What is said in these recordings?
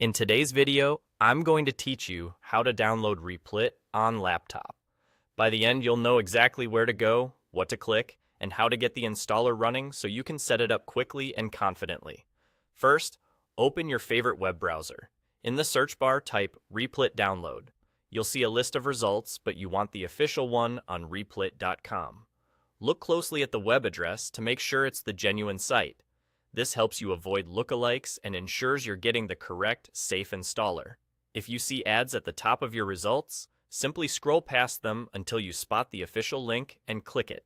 In today's video, I'm going to teach you how to download Replit on laptop. By the end, you'll know exactly where to go, what to click, and how to get the installer running so you can set it up quickly and confidently. First, open your favorite web browser. In the search bar, type Replit download. You'll see a list of results, but you want the official one on replit.com. Look closely at the web address to make sure it's the genuine site. This helps you avoid lookalikes and ensures you're getting the correct, safe installer. If you see ads at the top of your results, simply scroll past them until you spot the official link and click it.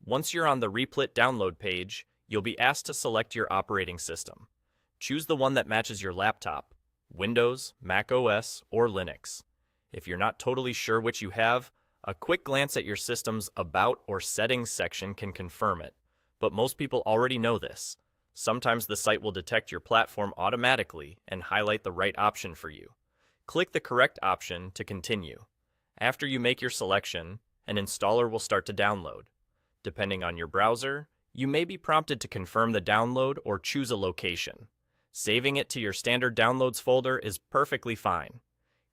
Once you're on the Replit download page, you'll be asked to select your operating system. Choose the one that matches your laptop: Windows, Mac OS, or Linux. If you're not totally sure which you have, a quick glance at your system's About or Settings section can confirm it, but most people already know this. Sometimes the site will detect your platform automatically and highlight the right option for you. Click the correct option to continue. After you make your selection, an installer will start to download. Depending on your browser, you may be prompted to confirm the download or choose a location. Saving it to your standard downloads folder is perfectly fine.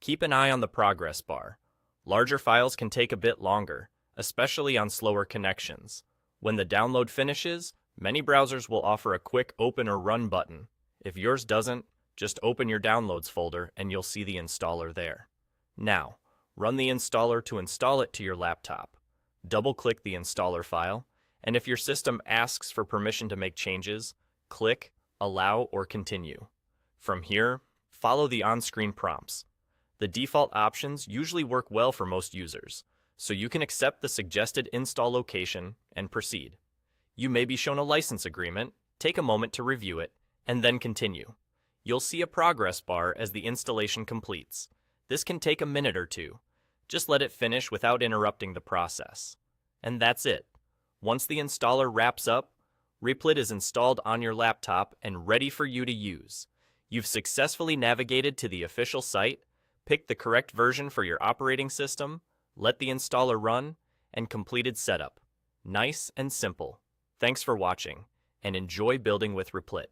Keep an eye on the progress bar. Larger files can take a bit longer, especially on slower connections. When the download finishes, many browsers will offer a quick open or run button. If yours doesn't, just open your downloads folder and you'll see the installer there. Now, run the installer to install it to your laptop. Double-click the installer file, and if your system asks for permission to make changes, click Allow or Continue. From here, follow the on-screen prompts. The default options usually work well for most users, so you can accept the suggested install location and proceed. You may be shown a license agreement, take a moment to review it, and then continue. You'll see a progress bar as the installation completes. This can take a minute or two. Just let it finish without interrupting the process. And that's it. Once the installer wraps up, Replit is installed on your laptop and ready for you to use. You've successfully navigated to the official site, picked the correct version for your operating system, let the installer run, and completed setup. Nice and simple. Thanks for watching, and enjoy building with Replit.